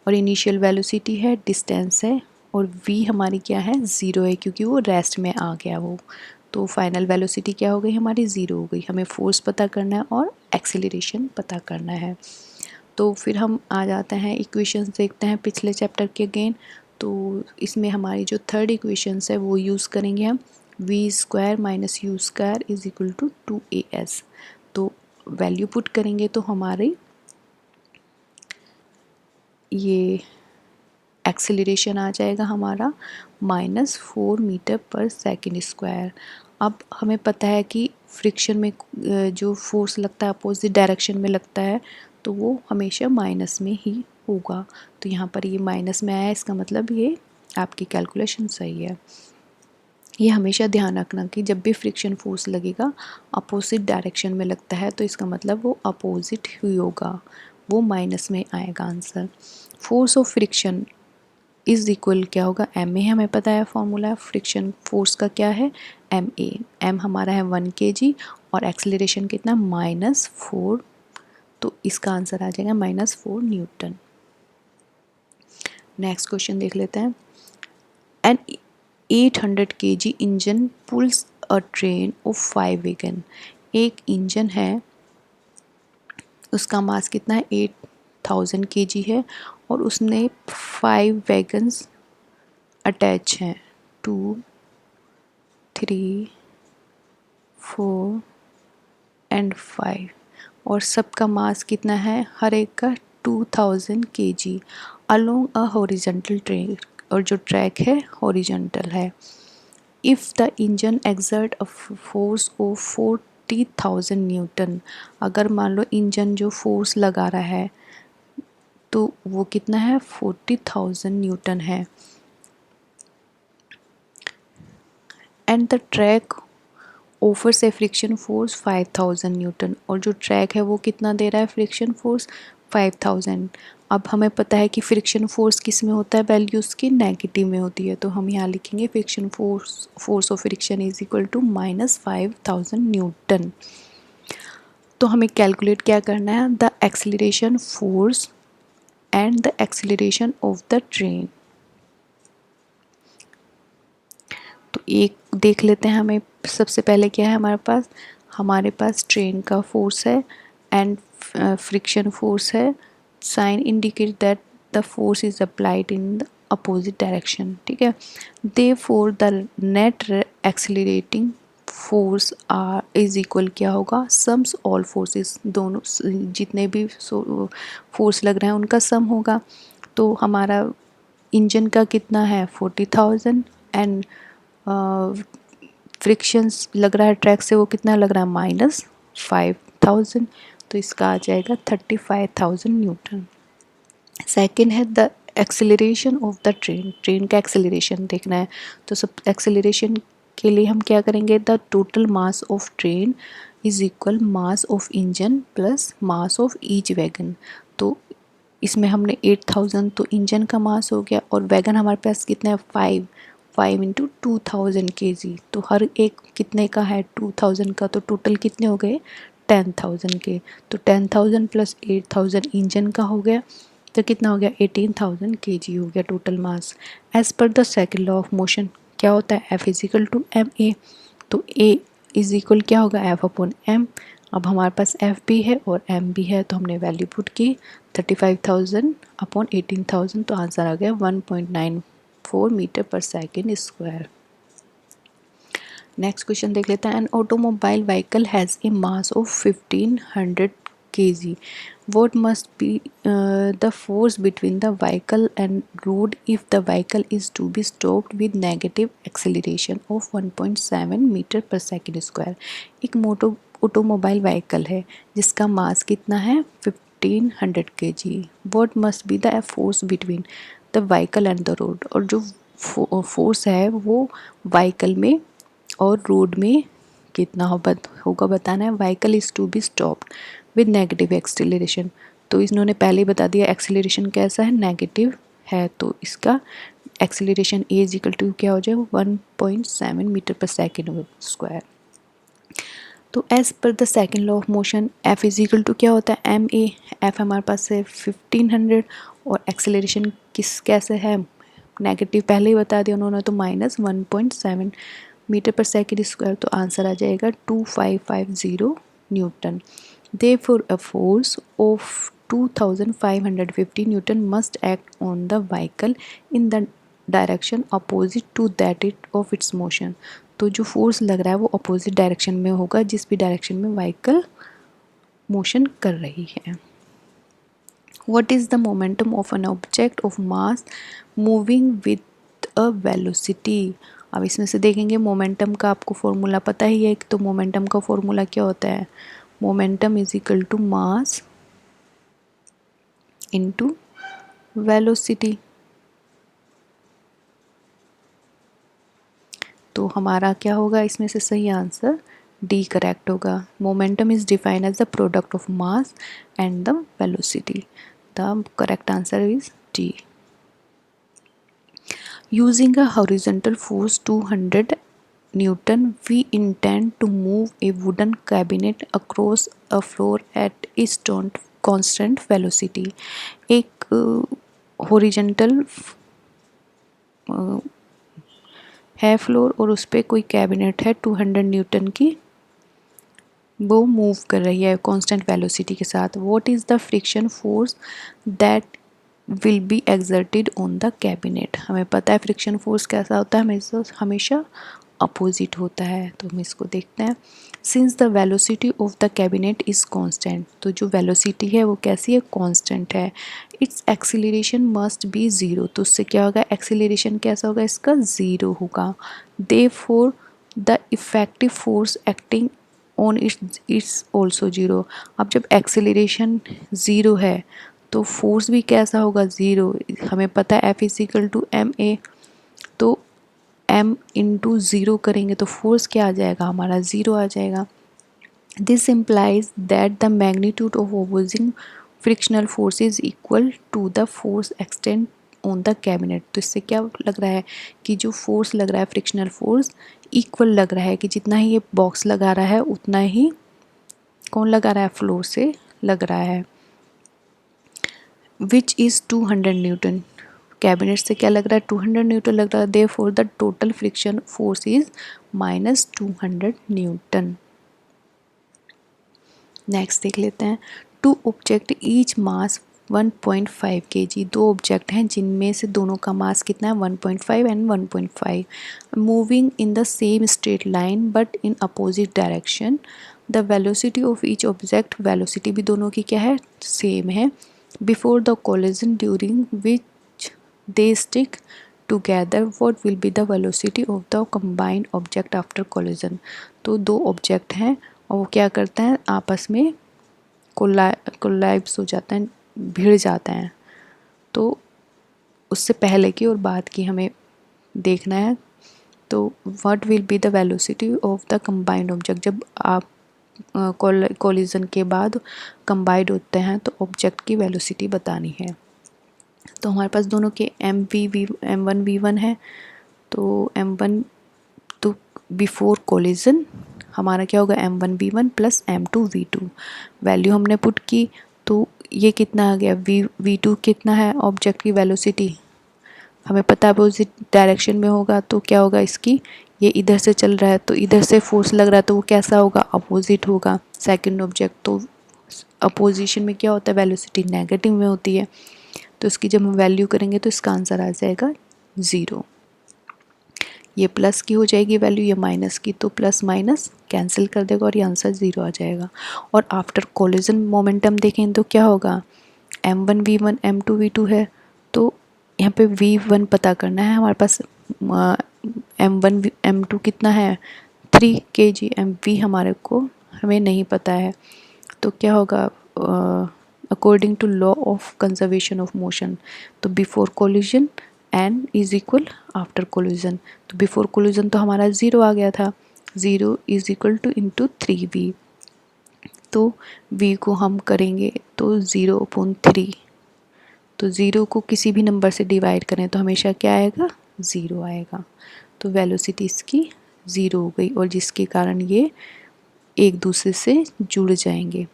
और इनिशियल वेलोसिटी है, डिस्टेंस है, और v हमारी क्या है, 0 है क्योंकि वो रेस्ट में आ गया वो। तो फाइनल वेलोसिटी क्या हो गई हमारी, 0 हो गई। हमें फोर्स पता करना है और एक्सेलरेशन पता करना है। तो फिर हम आ जाते हैं इक्वेशंस देखते हैं पिछले चैप्टर के अगेन। तो इसमें हमारी जो थर्ड इक्वेशंस है वो यूज़ करेंगे हम, v square minus u square is equal to 2as। तो वैल्यू पुट करेंगे तो हमारी ये एक्सेलरेशन आ जाएगा हमारा -4 मीटर पर सेकेंड स्क्वायर। अब हमें पता है कि फ्रिक्शन में जो फोर्स लगता है अपोजिट डायरेक्शन में लगता है तो वो हमेशा माइनस में ही होगा। तो यहाँ पर ये माइनस में आया, इसका मतलब ये आपकी कैलकुलेशन सही है। ये हमेशा ध्यान रखना कि जब भी फ्रिक्शन फोर्स लगेगा अपोजिट डायरेक्शन में लगता है तो इसका मतलब वो अपोजिट ही होगा, वो माइनस में आएगा answer. Force of friction is equal क्या होगा, एम ए हमें पता है फॉर्मूला फ्रिक्शन फोर्स का क्या है, एम ए। एम हमारा है 1 kg और एक्सेलरेशन कितना -4, तो इसका आंसर आ जाएगा -4 न्यूटन। नेक्स्ट क्वेश्चन देख लेते हैं। An 800 kg engine pulls a train of 5 wagon. एक इंजन है, उसका मास कितना है 8000 kg है और उसने 5 वैगन्स अटैच हैं, 2 3 4 एंड 5, और सबका मास कितना है, हर एक का 2000 kg along a horizontal track, और जो ट्रैक है हॉरिजॉन्टल है। If the engine exert a force of 40,000 Newton, अगर मान लो इंजन जो फोर्स लगा रहा है तो वो कितना है 40,000 न्यूटन है, एंड द ट्रैक ओवर से फ्रिक्शन फोर्स 5000 न्यूटन, और जो ट्रैक है वो कितना दे रहा है फ्रिक्शन फोर्स 5000। अब हमें पता है कि फ्रिक्शन फोर्स किस में होता है, वैल्यू उसकी नेगेटिव में होती है, तो हम यहाँ लिखेंगे friction force of friction is equal to -5000 newton. तो हमें कैलकुलेट क्या करना है, the acceleration force and the acceleration of the train. तो एक देख लेते हैं, हमें सबसे पहले क्या है हमारे पास ट्रेन का फोर्स है एंड फ्रिक्शन फोर्स है। Sign indicate that the force is applied in the opposite direction, ठीक है। Therefore the net accelerating force are is equal क्या होगा, सम्स ऑल फोर्सेस, दोनों जितने भी फोर्स लग रहे हैं उनका सम होगा। तो हमारा इंजन का कितना है 40,000 एंड फ्रिक्शंस लग रहा है ट्रैक से वो कितना लग रहा है -5000, तो इसका आ जाएगा 35,000 न्यूटन। सेकंड है the acceleration of the train, train का एक्सेलरेशन देखना है। तो सब एक्सेलरेशन के लिए हम क्या करेंगे, the total mass of train is equal mass of engine plus mass of each wagon. तो इसमें हमने 8000 तो इंजन का मास हो गया और वैगन हमारे पास कितना है 5 इंटू 2000 kg, तो हर एक कितने का है 2000 का, तो टोटल कितने हो गए 10,000 के। तो 10,000 प्लस 8000 इंजन का हो गया, तो कितना हो गया 18,000 kg हो गया total mass. As per the second law of motion क्या होता है, F is equal to m a, तो A इज इक्वल क्या होगा F अपॉन एम। अब हमारे पास F भी है और M भी है, तो हमने वैल्यू पुट की 35,000 अपॉन 18,000, तो आंसर आ गया 1.94 metre per second square. Next question देख लेते हैं। An automobile vehicle has a mass of 1500 kg. What must be the force between the vehicle and road if the vehicle is to be stopped with negative acceleration of 1.7 metre per second square. एक automobile vehicle है जिसका मास कितना है 1500 kg. What must be the force between the vehicle and the road, और जो force है वो vehicle में और रोड में कितना होगा बताना है। Vehicle is to be stopped with negative acceleration, तो इन्होंने पहले ही बता दिया एक्सेलरेशन कैसा है नेगेटिव है, तो इसका एक्सेलरेशन A = क्या हो जाएगा 1.7 मीटर पर सेकेंड स्क्वायर। तो as per the second law of motion f is equal to क्या होता है, एम ए। एफ हमारे पास है 1500 और एक्सेलरेशन कैसे है, नेगेटिव पहले ही बता दिया उन्होंने, तो -1.7 मीटर पर सेकेंड स्क्वायर। तो आंसर आ जाएगा 2550 Newton. Therefore, a force of 2550 Newton must act on the vehicle in the direction opposite to that it of its motion. तो जो फोर्स लग रहा है वो अपोजिट डायरेक्शन में होगा जिस भी डायरेक्शन में व्हीकल मोशन कर रही है। What is the momentum of N object of mass moving with a velocity. अब इसमें से देखेंगे मोमेंटम का आपको फॉर्मूला पता ही है, तो मोमेंटम का फॉर्मूला क्या होता है, momentum is equal to mass into velocity. तो हमारा क्या होगा इसमें से सही आंसर डी करेक्ट होगा। Momentum is defined as the product of mass and the velocity. The correct answer is D. Using a horizontal force 200 Newton, we intend to move a wooden cabinet across a floor at a constant velocity। एक horizontal है floor और उस पर कोई cabinet है 200 Newton की, वो move कर रही है कांस्टेंट वेलोसिटी के साथ। What is the friction force that will be exerted on the cabinet. हमें पता है फ्रिक्शन फोर्स कैसा होता है, हमेशा अपोजिट होता है। तो हम इसको देखते हैं। Since the velocity of the cabinet is constant, तो जो वेलोसिटी है वो कैसी है, कांस्टेंट है। It's acceleration must be zero, तो उससे क्या होगा, एक्सीलरेशन कैसा होगा इसका, ज़ीरो होगा। Therefore the effective force acting on it's also zero. अब जब एक्सीलरेशन ज़ीरो है तो फोर्स भी कैसा होगा, ज़ीरो। हमें पता है f is equal to m a, तो m इंटू ज़ीरो करेंगे तो फोर्स क्या आ जाएगा, हमारा ज़ीरो आ जाएगा। This implies that the magnitude of opposing frictional force is equal to the force extend on the cabinet. तो इससे क्या लग रहा है कि जो फोर्स लग रहा है फ्रिक्शनल फोर्स इक्वल लग रहा है, कि जितना ही ये बॉक्स लगा रहा है उतना ही कौन लगा रहा है, फ्लोर से लग रहा है। विच इज़ 200 न्यूटन, कैबिनेट से क्या लग रहा है, 200 न्यूटन लग रहा है। Therefore the total friction force is -200 newton. Next देख लेते हैं। Two object each mass 1.5 kg, दो ऑब्जेक्ट हैं जिनमें से दोनों का मास कितना है, 1.5 and 1.5, moving in the same straight line but in opposite direction. The velocity of each object, velocity भी दोनों की क्या है, सेम है। Before the collision during which they stick together what will be the velocity of the combined object after collision. तो दो object हैं और वो क्या करते हैं, आपस में कोलाइब्स हो जाते हैं, भिड़ जाते हैं। तो उससे पहले की और बाद की हमें देखना है। तो what will be the velocity of the combined object, जब आप कोलिजन के बाद कंबाइंड होते हैं तो ऑब्जेक्ट की वेलोसिटी बतानी है। तो हमारे पास दोनों के m1 v1 है। तो m1 तो बिफोर कोलिजन हमारा क्या होगा, m1 v1 plus m2 v2। Value हमने पुट की तो ये कितना आ गया, v2 कितना है ऑब्जेक्ट की वेलोसिटी, हमें पता है अपोजिट डायरेक्शन में होगा तो क्या होगा इसकी, ये इधर से चल रहा है तो इधर से फोर्स लग रहा है तो वो कैसा होगा, अपोजिट होगा सेकंड ऑब्जेक्ट। तो अपोजिशन में क्या होता है, वेलोसिटी नेगेटिव में होती है। तो इसकी जब हम वैल्यू करेंगे तो इसका आंसर आ जाएगा ज़ीरो। ये प्लस की हो जाएगी वैल्यू, ये माइनस की, तो प्लस माइनस कैंसिल कर देगा और ये आंसर ज़ीरो आ जाएगा। और आफ्टर कोलिजन मोमेंटम देखें तो क्या होगा, m1 v1 m2 v2 है। तो यहाँ पे v1 पता करना है, हमारे पास m1 m2 कितना है 3 kg, mv हमारे को हमें नहीं पता है। तो क्या होगा, according to law of conservation of motion, तो before collision n is equal after collision. तो बिफोर कोलिजन तो हमारा ज़ीरो आ गया था, zero is equal to into 3v। तो v को हम करेंगे तो 0/3, तो ज़ीरो को किसी भी नंबर से डिवाइड करें तो हमेशा क्या आएगा, ज़ीरो आएगा। तो वेलोसिटी इसकी ज़ीरो हो गई और जिसके कारण ये एक दूसरे से जुड़ जाएंगे,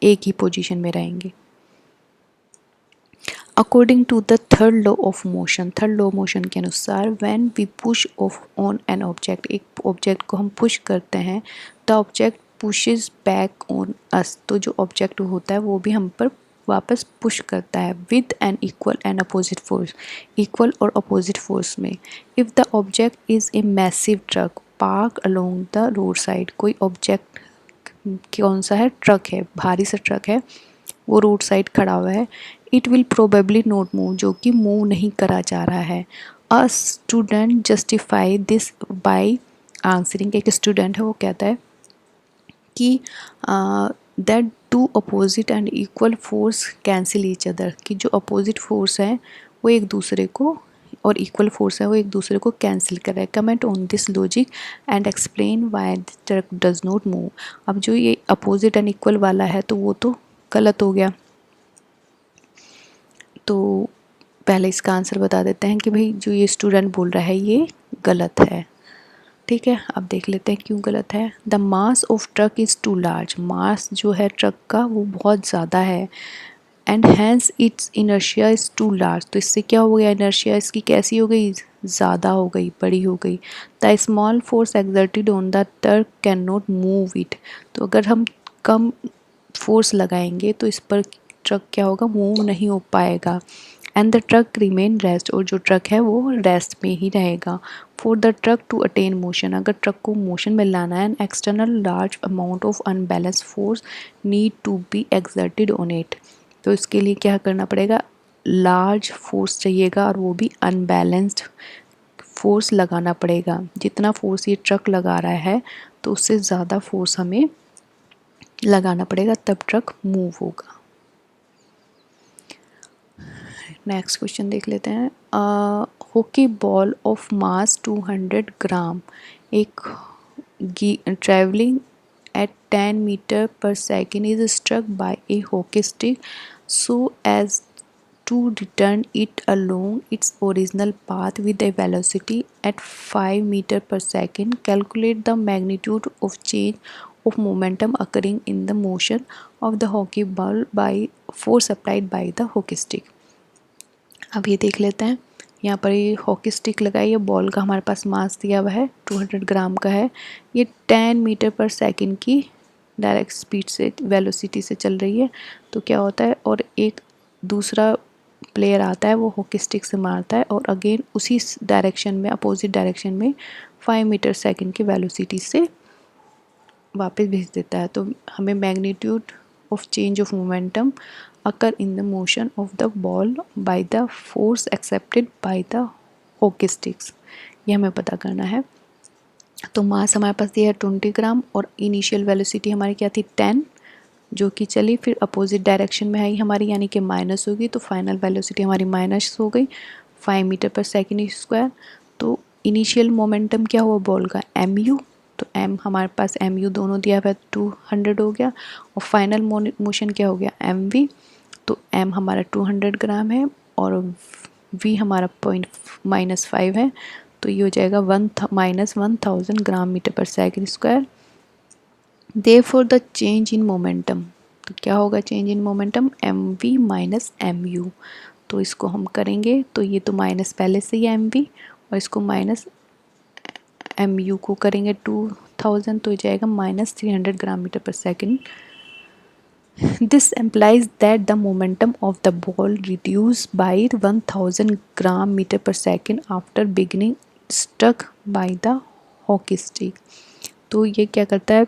एक ही पोजीशन में रहेंगे। According to the third law of motion, third law of motion के अनुसार when we push off on an object, एक ऑब्जेक्ट को हम पुश करते हैं, the object pushes back on us, तो जो ऑब्जेक्ट होता है वो भी हम पर वापस पुश करता है with an equal and opposite force, equal और अपोजिट फोर्स में। If the object is a massive truck park along the road side, कोई ऑब्जेक्ट कौन सा है, ट्रक है, भारी सा ट्रक है, वो रोड साइड खड़ा हुआ है, it will probably not move, जो कि मूव नहीं करा जा रहा है। A student justify this by answering, एक स्टूडेंट है वो कहता है कि that two opposite and equal force cancel each other, कि जो अपोजिट फोर्स है वो एक दूसरे को, और इक्वल फोर्स है वो एक दूसरे को कैंसिल कर रहा है। Comment on this logic and explain why the truck does not move. अब जो ये अपोजिट एंड इक्वल वाला है तो वो तो गलत हो गया, तो पहले इसका आंसर बता देते हैं कि भाई जो ये स्टूडेंट बोल रहा है ये गलत है। ठीक है, अब देख लेते हैं क्यों गलत है। The mass of truck is too large, mass जो है ट्रक का वो बहुत ज़्यादा है, and hence its inertia is too large, तो इससे क्या हो गया, इनर्शिया इसकी कैसी हो गई, ज़्यादा हो गई, बड़ी हो गई। The small force exerted on the truck can not move it, तो अगर हम कम फोर्स लगाएंगे तो इस पर ट्रक क्या होगा, मूव नहीं हो पाएगा। And the truck remain rest, और जो ट्रक है वो रेस्ट में ही रहेगा। For the truck to attain motion, अगर ट्रक को मोशन में लाना है, an external large amount of unbalance force need to be exerted on it, तो इसके लिए क्या करना पड़ेगा, लार्ज फोर्स चाहिएगा, और वो भी अनबैलेंस्ड फोर्स लगाना पड़ेगा। जितना फोर्स ये ट्रक लगा रहा है तो उससे ज़्यादा फोर्स हमें लगाना पड़ेगा, तब ट्रक मूव होगा। नेक्स्ट क्वेश्चन देख लेते हैं। हॉकी बॉल ऑफ मास 200 ग्राम, एक travelling at 10 meter per second is struck by a hockey stick so as to return it along its original path with a velocity at 5 meter per second. Calculate the magnitude of change of momentum occurring in the motion of the hockey ball by force applied by the hockey stick. अब ये देख लेते हैं, यहाँ पर ये hockey stick लगाई है, बॉल का हमारे पास मास दिया हुआ है 200 ग्राम का है, ये 10 मीटर पर सेकंड की डायरेक्ट स्पीड से, वेलोसिटी से चल रही है। तो क्या होता है, और एक दूसरा प्लेयर आता है वो हॉकी स्टिक से मारता है और अगेन उसी डायरेक्शन में, अपोजिट डायरेक्शन में 5 मीटर सेकंड की वेलोसिटी से वापस भेज देता है। तो हमें magnitude of change of momentum occur in the motion of the ball by the force accepted by the hockey sticks, ये हमें पता करना है। तो मास हमारे पास दिया है 20 ग्राम और इनिशियल वेलोसिटी हमारी क्या थी 10, जो कि चली फिर अपोजिट डायरेक्शन में आई हमारी, यानी कि माइनस होगी, तो फाइनल वेलोसिटी हमारी माइनस हो गई 5 मीटर पर सेकेंड स्क्वायर। तो इनिशियल मोमेंटम क्या हुआ बॉल का, एम यू, तो एम हमारे पास एम यू दोनों दिया हुआ है 200 हो गया, और फाइनल मोशन क्या हो गया एम वी, तो एम हमारा 200 ग्राम है और वी हमारा -5 है, तो ये हो जाएगा -1000 gram metre per second square. Therefore the change in momentum, तो क्या होगा change in momentum, m v minus m u, तो इसको हम करेंगे तो ये तो माइनस पहले से ही एम वी और इसको माइनस एम यू को करेंगे 2000, तो हो जाएगा -300 ग्राम metre per second. This implies that the momentum of the ball reduced by 1000 gram meter per second after beginning stuck by the hockey stick. तो ये क्या करता है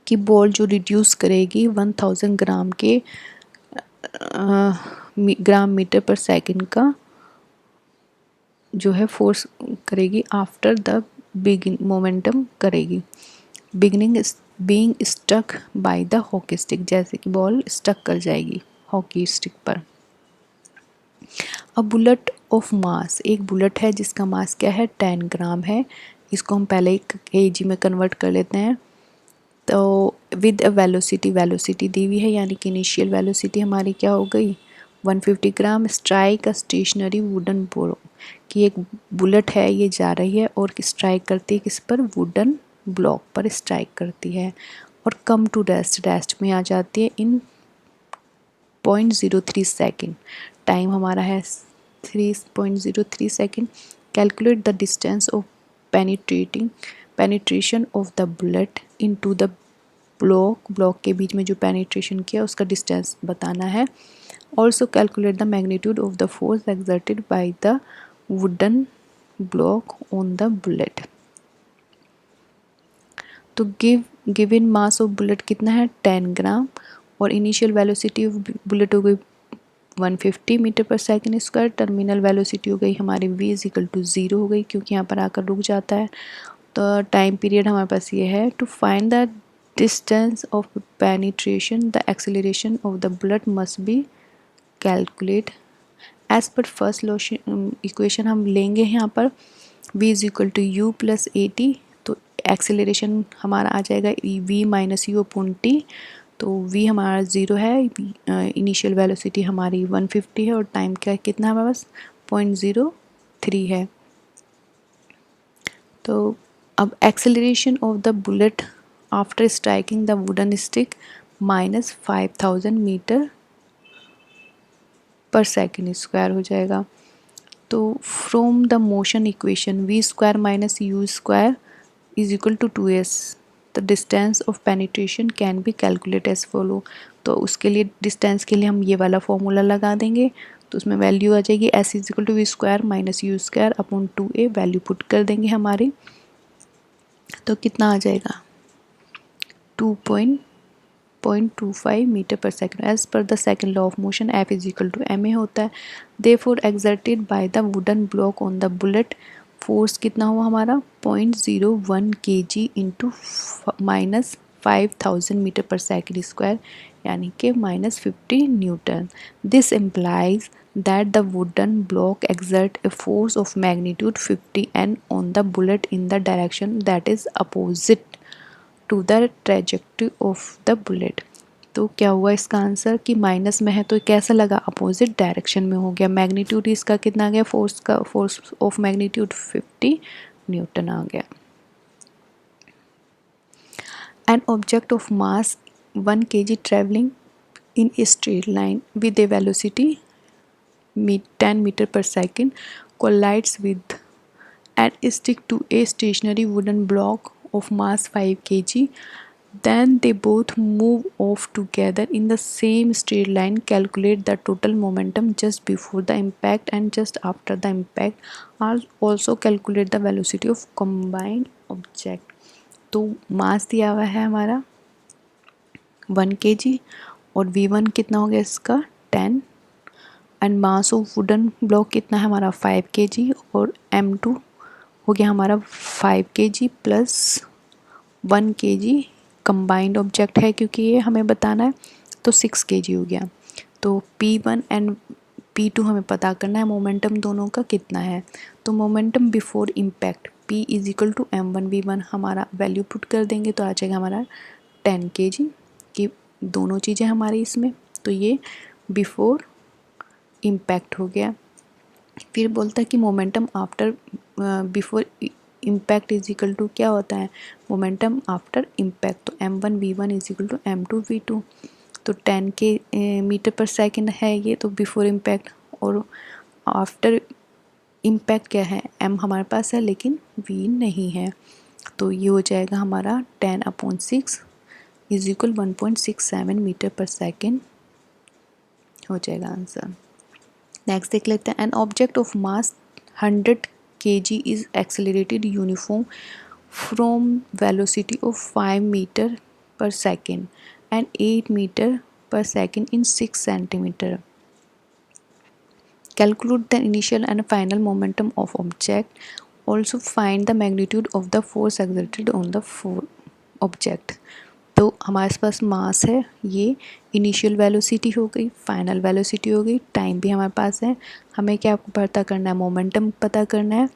कि बॉल जो रिड्यूस करेगी 1000 ग्राम के ग्राम मीटर पर सेकंड का जो है फोर्स करेगी आफ्टर द बिगिन मोमेंटम करेगी, beginning being stuck by the hockey stick, जैसे कि बॉल स्टक कर जाएगी हॉकी स्टिक पर। अब बुलेट ऑफ मास, एक बुलेट है जिसका मास क्या है 10 ग्राम है, इसको हम पहले एक केजी में कन्वर्ट कर लेते हैं। तो विद अ वेलोसिटी दी हुई है, यानी कि इनिशियल वेलोसिटी हमारी क्या हो गई 150 ग्राम। स्ट्राइक अ स्टेशनरी वुडन बोरो, कि एक बुलेट है ये जा रही है और स्ट्राइक करती है किस पर, वुडन ब्लॉक पर स्ट्राइक करती है और कम टू रेस्ट, रेस्ट में आ जाती है इन 0.03 सेकेंड। टाइम हमारा है 3.03 second. Calculate the distance of penetration of the bullet into the block, block के बीच में जो पेनिट्रेशन किया उसका डिस्टेंस बताना है। Also calculate the magnitude of the force exerted by the wooden block on the bullet. तो गिवन मास ऑफ बुलेट कितना है 10 ग्राम और इनिशियल वेलोसिटी ऑफ बुलेट हो गई 150 metre per second square. Terminal velocity हो गई हमारी v इजिकल टू 0 हो गई क्योंकि यहाँ पर आकर रुक जाता है। तो टाइम पीरियड हमारे पास ये है। To find the distance of penetration the acceleration of the bullet must be calculate as per first equation हम लेंगे यहाँ पर v is equal to u plus a t. तो एक्सेलरेशन हमारा आ जाएगा v minus u upon t. तो v हमारा 0 है, इनिशियल वेलोसिटी हमारी 150 है और टाइम क्या कितना है हमारे पास 0.03 है। तो अब acceleration of the bullet after striking the wooden stick minus 5000 metre per second square हो जाएगा। तो from the motion equation v square minus u square is equal to 2s the distance of penetration can be calculate as follow. तो उसके लिए distance के लिए हम ये वाला फॉर्मूला लगा देंगे। तो उसमें वैल्यू आ जाएगी s is equal to v square minus u square upon 2a। Value put कर देंगे हमारी, तो कितना आ जाएगा 2.25 metre per second. As per the second law of motion f is equal to ma होता है। Therefore exerted by the wooden block on the bullet force कितना हुआ हमारा 0.01 kg into minus 5000 metre per second square यानी कि minus 50 newton. This implies that the wooden block exert a force of magnitude 50 n on the bullet in the direction that is opposite to the trajectory of the bullet। तो क्या हुआ इसका answer कि minus में है तो कैसा लगा अपोजिट डायरेक्शन में हो गया। मैग्नीट्यूड इसका कितना आ गया फोर्स ऑफ मैग्नीट्यूड 50 न्यूटन आ गया। An object of mass 1 kg travelling in a straight line with a velocity 10 metre per second collides with and stick to a stationary wooden block of mass 5 kg, then they both move off together in the same straight line. Calculate the total momentum just before the impact and just after the impact. Also calculate the velocity of combined object। तो मास दिया हुआ है हमारा 1 kg और v1 कितना हो गया इसका 10 and mass of wooden block कितना है हमारा 5 kg और m2 हो गया हमारा 5 kg plus 1 kg combined object है क्योंकि ये हमें बताना है तो 6 kg हो गया। तो P1 एंड P2 हमें पता करना है मोमेंटम दोनों का कितना है। तो momentum before impact P is equal to m1v1 हमारा वैल्यू पुट कर देंगे तो आ जाएगा हमारा 10 kg की दोनों चीज़ें हमारी इसमें। तो ये बिफोर इम्पैक्ट हो गया। फिर बोलता है कि momentum after before impact is equal to क्या होता है मोमेंटम आफ्टर इम्पैक्ट। तो m1v1 is equal to m2v2। तो 10 के मीटर पर सेकेंड है ये तो बिफोर इम्पैक्ट और आफ्टर इम्पैक्ट क्या है m हमारे पास है लेकिन v नहीं है। तो ये हो जाएगा हमारा 10/6 is equal 1.67 metre per second हो जाएगा आंसर। नेक्स्ट देख लेते हैं। An object of mass 100 kg is accelerated uniform from velocity of 5 metre per second and 8 metre per second in 6 centimetre. Calculate the initial and final momentum of object. Also find the magnitude of the force exerted on the object। तो हमारे पास मास है, ये initial velocity हो गई, final velocity हो गई, time भी हमारे पास है। हमें क्या पता करना है मोमेंटम पता करना है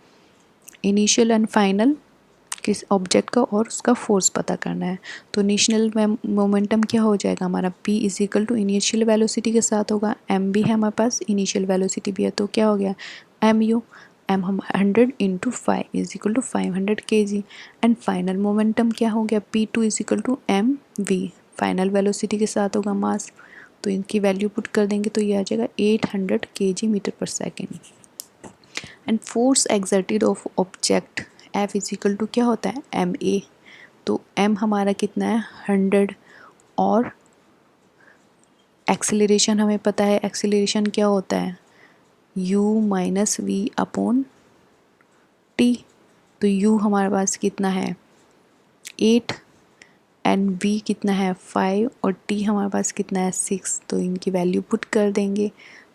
इनिशियल एंड फाइनल किस ऑब्जेक्ट का और उसका फोर्स पता करना है। तो इनिशियल मोमेंटम क्या हो जाएगा हमारा p is equal to initial velocity के साथ होगा m भी है हमारे पास इनिशियल वेलोसिटी भी है तो क्या हो गया mu। एम हम 100 into 5 is equal to 500 kg and final momentum क्या हो गया P2 is equal to m v, final velocity के साथ होगा मास, तो इनकी वैल्यू पुट कर देंगे तो ये आ जाएगा 800 kg metre per second. And force exerted of object F is equal to क्या होता है एम ए, तो m हमारा कितना है 100 और एक्सेलरेशन हमें पता है, एक्सेलरेशन क्या होता है u minus v upon t, तो u हमारे पास कितना है 8 एंड v कितना है 5 और t हमारे पास कितना है 6, तो इनकी वैल्यू पुट कर देंगे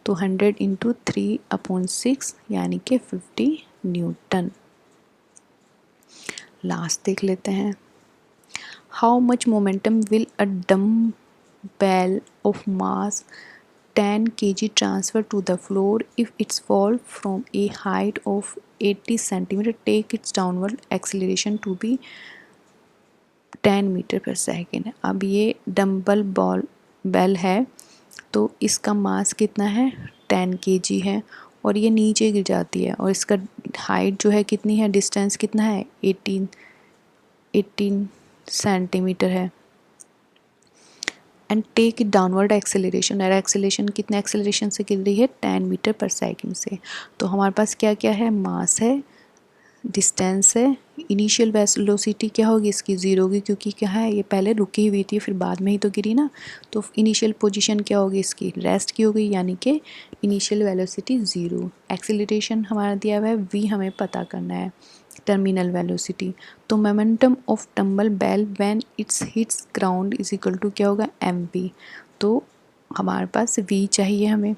तो 100 इंटू 3/6 यानी कि 50 न्यूटन। लास्ट देख लेते हैं, how much momentum will a dumbbell of mass 10 kg transfer to the floor if it's fall from a height of 80 centimeter, take its downward acceleration to be 10 metre per second. अब ये dumbbell bell है तो इसका मास कितना है 10 kg है और ये नीचे गिर जाती है और इसका हाइट जो है कितनी है, डिस्टेंस कितना है 18 सेंटीमीटर है। एंड टेक डाउनवर्ड एक्सेलरेशन, और एक्सेलरेशन कितने एक्सेलरेशन से गिर रही है 10 मीटर पर सेकेंड से। तो हमारे पास क्या क्या है, मास है, डिस्टेंस है, इनिशियल वेलोसिटी क्या होगी इसकी ज़ीरो होगी क्योंकि क्या है ये पहले रुकी हुई थी फिर बाद में ही तो गिरी ना, तो इनिशियल पोजीशन क्या होगी इसकी रेस्ट की होगी यानी कि इनिशियल वेलोसिटी ज़ीरो। एक्सेलरेशन हमारा दिया हुआ है v हमें पता करना है, टर्मिनल वेलोसिटी। तो momentum of dumbbell when its hits ground is equal to क्या होगा mv, तो हमारे पास v चाहिए हमें।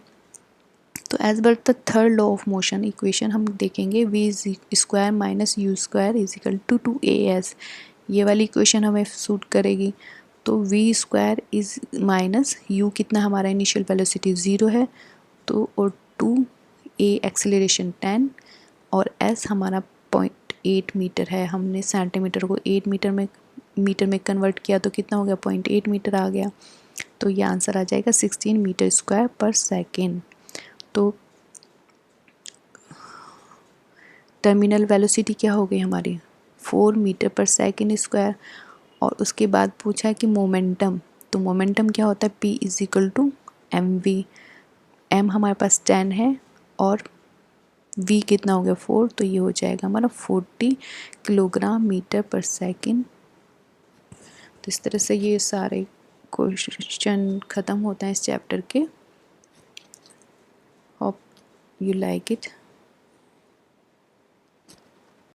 तो as per the third law of motion equation हम देखेंगे v square minus u square is equal to 2as, ये वाली इक्वेशन हमें सूट करेगी। तो v square is minus u कितना हमारा इनिशियल वेलोसिटी 0 है तो, और 2a एक्सेलरेशन 10 और s हमारा 0.8 मीटर है, हमने सेंटीमीटर को 8 मीटर में कन्वर्ट किया तो कितना हो गया 0.8 मीटर आ गया, तो ये आंसर आ जाएगा 16 मीटर स्क्वायर पर सेकेंड। तो टर्मिनल वेलोसिटी क्या हो गई हमारी 4 मीटर पर सेकेंड स्क्वायर। और उसके बाद पूछा है कि मोमेंटम, तो मोमेंटम क्या होता है P is equal to m v, m हमारे पास 10 है और v कितना हो गया 4, तो ये हो जाएगा हमारा 40 किलोग्राम मीटर पर सेकेंड। तो इस तरह से ये सारे क्वेश्चन ख़त्म होते हैं इस चैप्टर के। Hope you like it.